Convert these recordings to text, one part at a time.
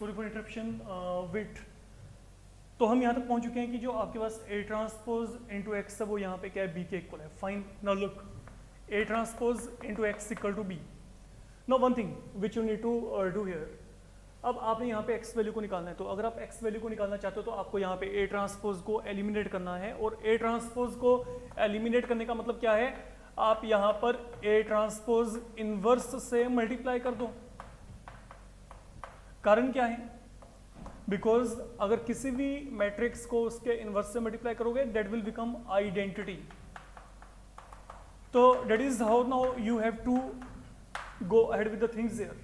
Sorry for interruption, wait. तो हम यहाँ तक पहुँच चुके हैं कि जो आपके पास A ट्रांसपोज इंटू एक्स है वो यहाँ पे क्या है, B के इक्वल है। Fine, now look, A transpose into x equal to B। Now one thing which you need to do here, अब आपने यहाँ पे x वैल्यू को निकालना है। तो अगर आप x वैल्यू को निकालना चाहते हो तो आपको यहाँ पे A ट्रांसपोज को एलिमिनेट करना है, और A ट्रांसपोज को एलिमिनेट करने का मतलब क्या है, आप यहाँ पर A ट्रांसपोज इनवर्स से मल्टीप्लाई कर दो। कारण क्या है, बिकॉज अगर किसी भी मैट्रिक्स को उसके इनवर्स से मल्टीप्लाई करोगे दैट विल बिकम आइडेंटिटी। तो that is how now you have to go ahead with the things here.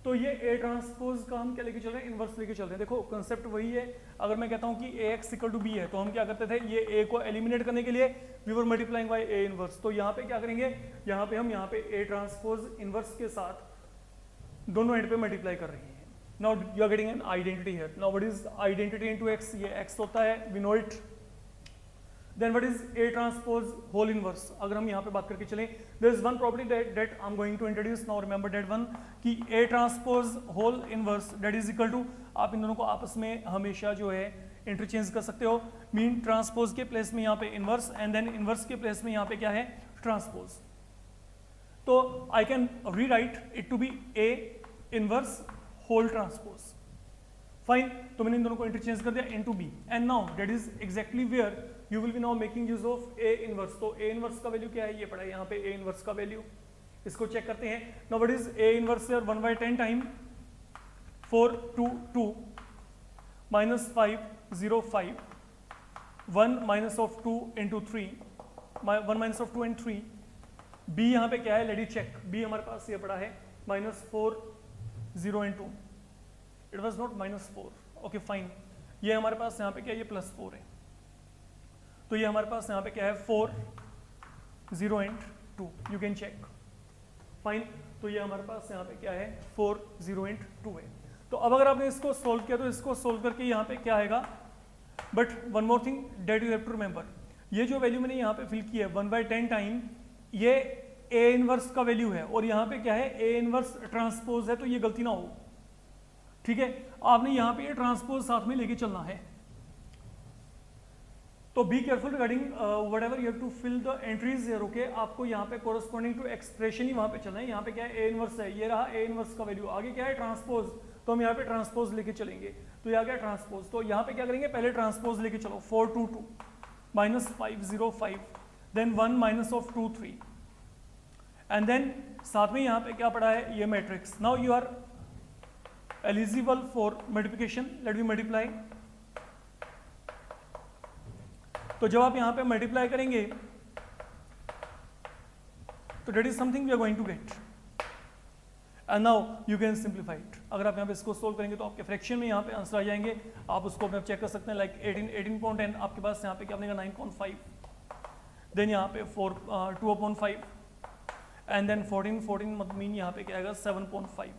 तो ये A ट्रांसपोज का हम क्या लेके चल रहे हैं, इनवर्स लेके चल रहे हैं। देखो कंसेप्ट वही है, अगर मैं कहता हूँ कि AX इक्वल टू B है तो हम क्या करते थे, ये A को एलिमिनेट करने के लिए we were multiplying by A inverse. तो यहाँ पे क्या करेंगे, यहाँ पे हम यहाँ पे A ट्रांसपोज इनवर्स के साथ दोनों एंड पे मल्टीप्लाई कर रहे हैं। Now you are getting an identity here. Now what is identity into x, ये x होता है, we know it. Then what is A transpose whole inverse. अगर हम यहाँ पे बात करके चलें, there is one property that I am going to introduce, now remember that one, कि A transpose whole inverse that is equal to, आप इन दोनों को आपस में हमेशा जो है इंटरचेंज कर सकते हो। मीन ट्रांसपोज के प्लेस में यहाँ पे इनवर्स, एंड देन इनवर्स के प्लेस में यहाँ पे क्या है, ट्रांसपोज। तो I can rewrite it to be A inverse whole transpose. Fine, तो मैंने इन दोनों को इंटरचेंज कर दिया into B, and now that is exactly where you will be now making use of A inverse. तो A इनवर्स का value क्या है, ये पड़ा है यहाँ पे A इनवर्स का वैल्यू, इसको चेक करते हैं। Now what is A inverse here, 1/10 time 4 2 2 minus 5 0 5 1 minus of 2 into 3 1 minus of 2 and 3। B यहाँ पे क्या है, लेट इट चेक। B हमारे पास ये पड़ा है -4 0 and 2, it was not -4, okay fine. ये हमारे पास यहाँ पे क्या है, ये +4 है। तो ये हमारे पास यहाँ पे क्या है, 4 0 and 2, you can check. Fine, तो ये हमारे पास यहाँ पे क्या है, 4 0 and 2 है। तो अब अगर आपने इसको सोल्व किया तो इसको सोल्व करके यहाँ पे क्या आएगा, but one more thing that you have to remember, ये जो वैल्यू मैंने यहाँ पे फिल की है 1/10 टाइम, ये A इनवर्स का वैल्यू है, और यहाँ पे क्या है, A इनवर्स ट्रांसपोज है, तो ये गलती ना हो, ठीक है। आपने यहाँ पे ये ट्रांसपोज साथ में लेके चलना है। तो be careful regarding whatever you have to fill the entries here, okay. आपको यहाँ पे कोरस्पॉन्डिंग टू एक्सप्रेशन ही वहाँ पे चलना है। यहाँ पे क्या है, A इनवर्स है, ये रहा A इनवर्स का वैल्यू, आगे क्या है, ट्रांसपोज, तो हम यहाँ पे ट्रांसपोज लेके चलेंगे। तो यहाँ क्या ट्रांसपोज, तो यहाँ पे क्या करेंगे, पहले ट्रांसपोज लेके चलो, 4 2 2 -5 0 5 then 1 minus of 2 3, and then साथ में यहाँ पे क्या पड़ा है, ये matrix. Now you are eligible for multiplication, let me multiply. तो जब आप यहाँ पे मल्टीप्लाई करेंगे तो that is something we are going to get, and now you can simplify it. अगर आप यहाँ पे इसको सोल्व करेंगे तो आपके फ्रैक्शन में यहाँ पे आंसर आ जाएंगे, आप उसको अपने चेक कर सकते हैं। लाइक 18.10 आपके पास यहाँ पे क्या बनेगा, 9.5, देन यहाँ पे 2/5, एंड देन 14 मत मीन यहाँ पे क्या आएगा, 7.5।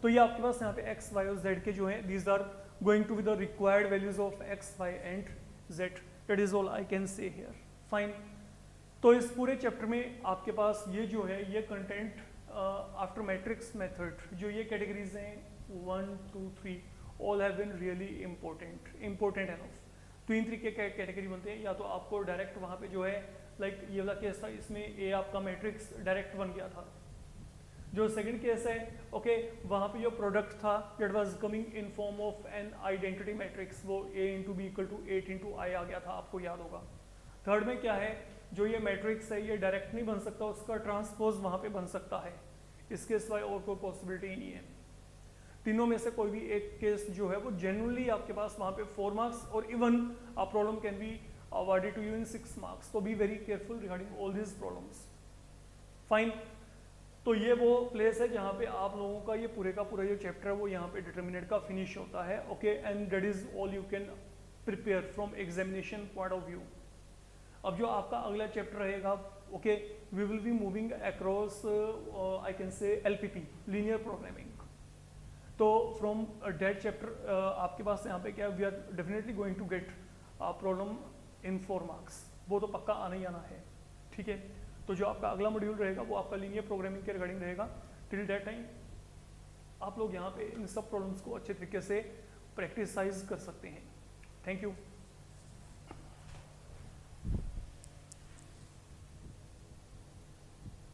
तो ये आपके पास यहाँ पे x, y और z के जो है, these are going to be the required values of x, y and z। That is all I can say here. Fine, तो इस पूरे चैप्टर में आपके पास ये जो है, ये कंटेंट आफ्टर मैट्रिक्स मेथड, जो ये कैटेगरीज हैं 1 2 3 all have been really important enough. तो इन तरीके के कैटेगरी बनते हैं, या तो आपको डायरेक्ट वहाँ पे जो है, लाइक ये वाला केस था, इसमें ए आपका मैट्रिक्स डायरेक्ट बन गया था। जो सेकंड केस है, ओके, वहाँ पे जो प्रोडक्ट था that was coming in form of an identity matrix, वो A into B equal to 8 into I आ गया था, आपको याद होगा। थर्ड में क्या है, जो ये मैट्रिक्स है ये डायरेक्ट नहीं बन सकता, उसका ट्रांसपोज वहाँ पे बन सकता है, इसके सिवाय और कोई पॉसिबिलिटी ही नहीं है। तीनों में से कोई भी एक केस जो है वो जनरली आपके पास वहाँ पे 4 मार्क्स, और even a problem can be awarded to you in 6 marks. तो be very careful regarding all this problems. Fine, तो ये वो प्लेस है जहाँ पे आप लोगों का ये पूरे का पूरा जो चैप्टर है वो यहाँ पे डिटर्मिनेंट का फिनिश होता है, okay, and that is all you can prepare from examination point of view. अब जो आपका अगला चैप्टर रहेगा, okay, we will be moving across I can say LPP, linear programming. तो फ्रॉम दैट चैप्टर आपके पास यहाँ पे क्या, we are definitely going to get problem in 4 marks, वो तो पक्का आना ही आना है, ठीक है। तो जो आपका अगला मॉड्यूल रहेगा वो आपका लीनियर प्रोग्रामिंग के रिगार्डिंग रहेगा। टिल दैट टाइम आप लोग यहाँ पे इन सब प्रॉब्लम्स को अच्छे तरीके से प्रैक्टिसाइज कर सकते हैं। Thank you.